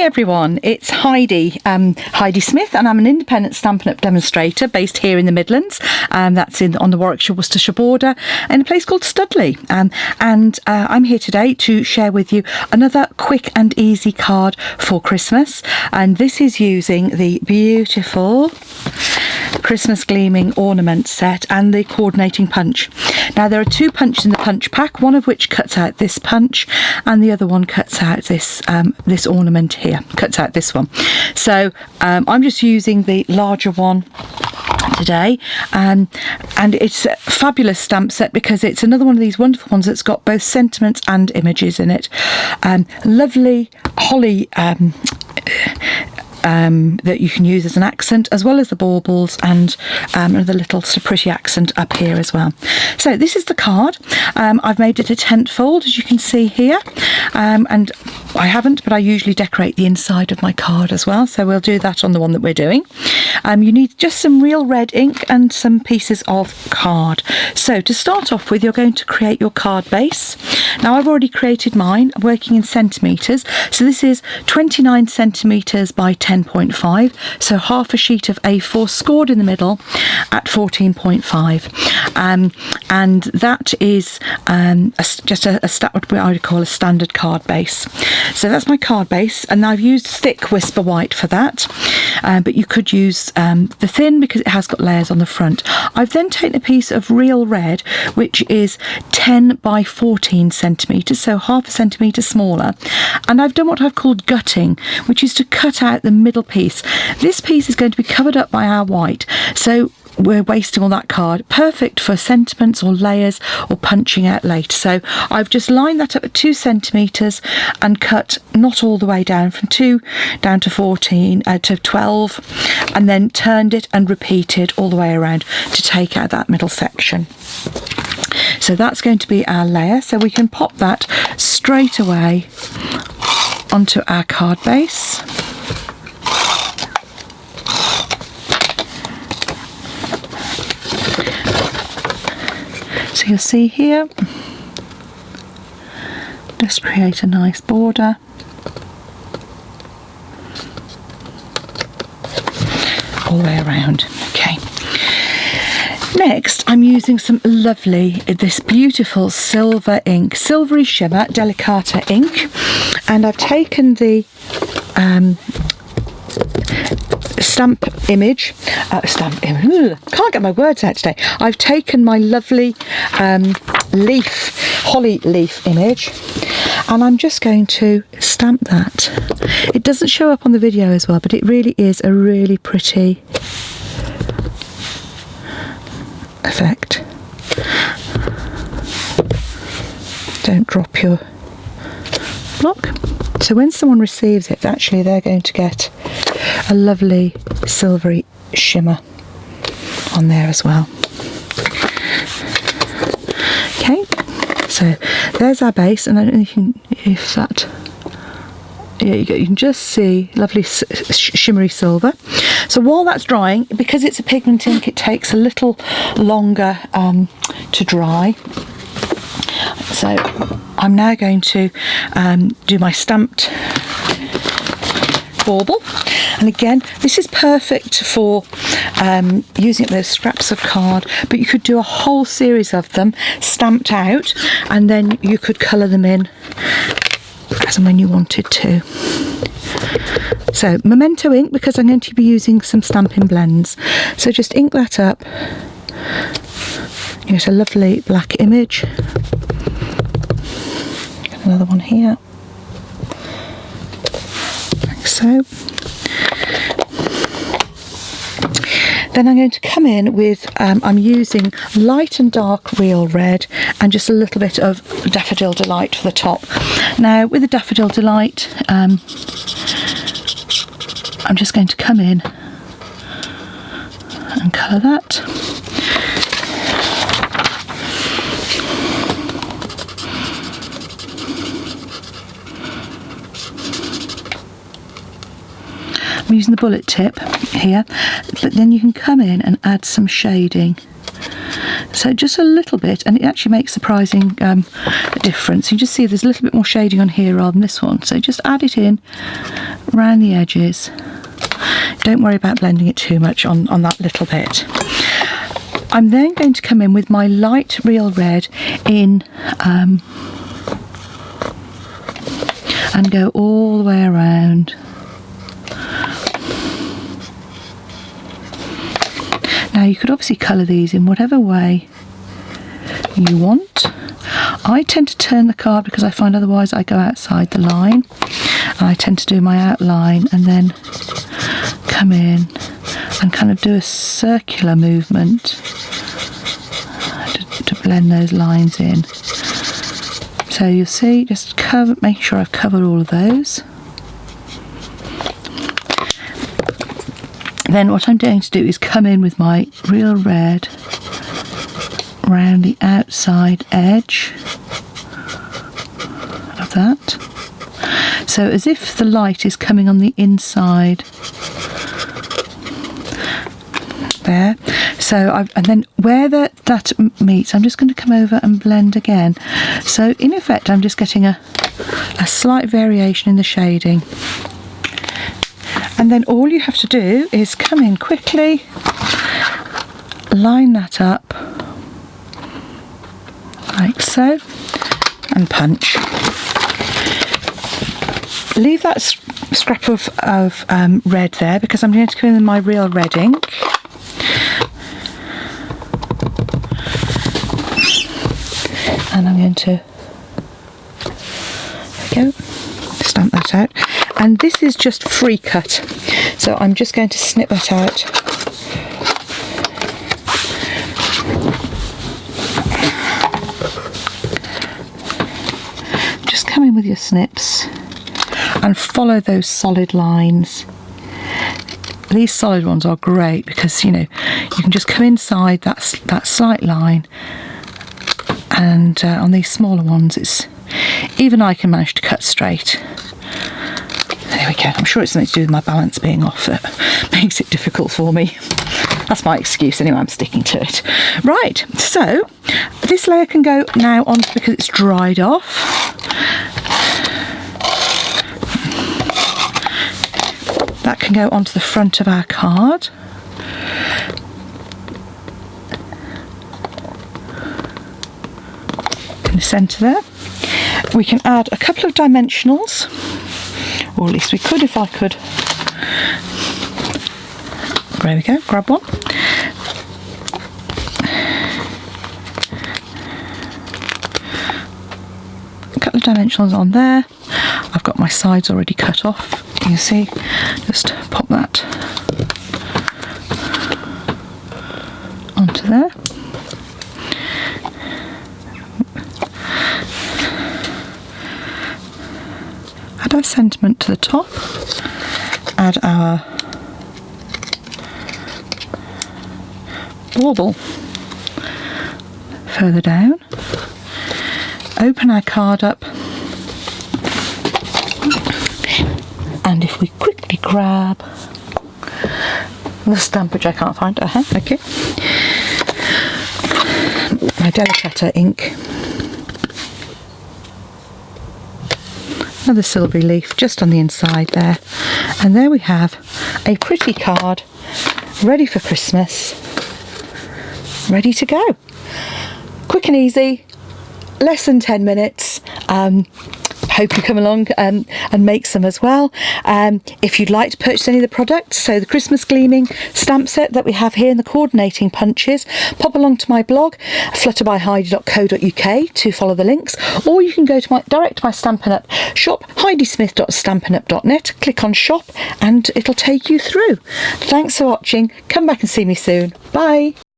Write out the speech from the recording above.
Hi everyone, it's Heidi, Heidi Smith, and I'm an independent Stampin' Up demonstrator based here in the Midlands. That's on the Warwickshire-Worcestershire border in a place called Studley. I'm here today to share with you another quick and easy card for Christmas. And this is using the beautiful Christmas Gleaming ornament set and the coordinating punch. Now there are two punches in the punch pack, one of which cuts out this punch and the other one cuts out this this ornament here, cuts out this one. So I'm just using the larger one today, and it's a fabulous stamp set because it's another one of these wonderful ones that's got both sentiments and images in it. Lovely holly that you can use as an accent, as well as the baubles and the little pretty accent up here as well. So this is the card. I've made it a tent fold, as you can see here, and I haven't, but I usually decorate the inside of my card as well, so we'll do that on the one that we're doing. You need just some real red ink and some pieces of card. So to start off with, you're going to create your card base. Now I've already created mine. I'm working in centimetres, so this is 29 centimetres by 10.5, so half a sheet of A4 scored in the middle at 14.5, and that is what I would call a standard card base. So that's my card base, and I've used thick Whisper White for that, but you could use the thin because it has got layers on the front. I've then taken a piece of real red, which is 10 by 14 centimetres, so half a centimetre smaller, and I've done what I've called gutting, which is to cut out the middle piece. This piece is going to be covered up by our white, so we're wasting all that card. Perfect for sentiments or layers or punching out later. So I've just lined that up at 2 centimetres and cut not all the way down, from 2 down to 14 to 12, and then turned it and repeated all the way around to take out that middle section. So that's going to be our layer, so we can pop that straight away onto our card base. So you'll see here, just create a nice border. All the way around. Okay. Next, I'm using some this beautiful silver ink, silvery shimmer Delicata ink, and I've taken the can't get my words out today. I've taken my lovely holly leaf image, and I'm just going to stamp that. It doesn't show up on the video as well, but it really is a really pretty effect. Don't drop your block. So when someone receives it, actually they're going to get a lovely silvery shimmer on there as well. Okay, so there's our base, and I don't know if that, yeah, you can just see lovely shimmery silver. So while that's drying, because it's a pigment ink, it takes a little longer to dry. So I'm now going to do my stamped bauble, and again this is perfect for using it with scraps of card, but you could do a whole series of them stamped out, and then you could colour them in as and when you wanted to. So Memento ink, because I'm going to be using some stamping blends, so just ink that up. You get a lovely black image. Another one here, like so. Then I'm going to come in with, I'm using light and dark real red and just a little bit of Daffodil Delight for the top. Now with the Daffodil Delight, I'm just going to come in and colour that. I'm using the bullet tip here, but then you can come in and add some shading. So just a little bit, and it actually makes surprising difference. You just see there's a little bit more shading on here rather than this one. So just add it in around the edges. Don't worry about blending it too much on that little bit. I'm then going to come in with my light real red in and go all the way around. Now you could obviously colour these in whatever way you want. I tend to turn the card because I find otherwise I go outside the line, and I tend to do my outline and then come in and kind of do a circular movement to blend those lines in. So you'll see, just make sure I've covered all of those. Then what I'm going to do is come in with my real red around the outside edge of that. So as if the light is coming on the inside there. So and then where that meets, I'm just going to come over and blend again. So in effect, I'm just getting a slight variation in the shading. And then all you have to do is come in quickly, line that up like so, and punch. Leave that scrap of red there because I'm going to come in with my real red ink. And I'm going to, there we go, stamp that out. And this is just free cut, so I'm just going to snip that out. Just come in with your snips and follow those solid lines. These solid ones are great because, you know, you can just come inside that slight line, and on these smaller ones, even I can manage to cut straight. There we go. I'm sure it's something to do with my balance being off that makes it difficult for me. That's my excuse anyway, I'm sticking to it. Right, so this layer can go now on because it's dried off. That can go onto the front of our card. In the centre there. We can add a couple of dimensionals, or at least we could if I could. There we go, grab one. A couple of dimensionals on there. I've got my sides already cut off. You can see, just pop that onto there. Add our sentiment to the top, add our bauble further down, open our card up, and if we quickly grab the stamp, which I can't find, okay, my Delicata ink, another silvery leaf just on the inside there, and there we have a pretty card ready for Christmas, ready to go. Quick and easy, less than 10 minutes. Hope you come along and make some as well. If you'd like to purchase any of the products, so the Christmas Gleaming stamp set that we have here in the coordinating punches, pop along to my blog, flutterbyheidi.co.uk, to follow the links, or you can go to direct to my Stampin' Up shop, heidismith.stampinup.net, click on shop, and it'll take you through. Thanks for watching. Come back and see me soon. Bye.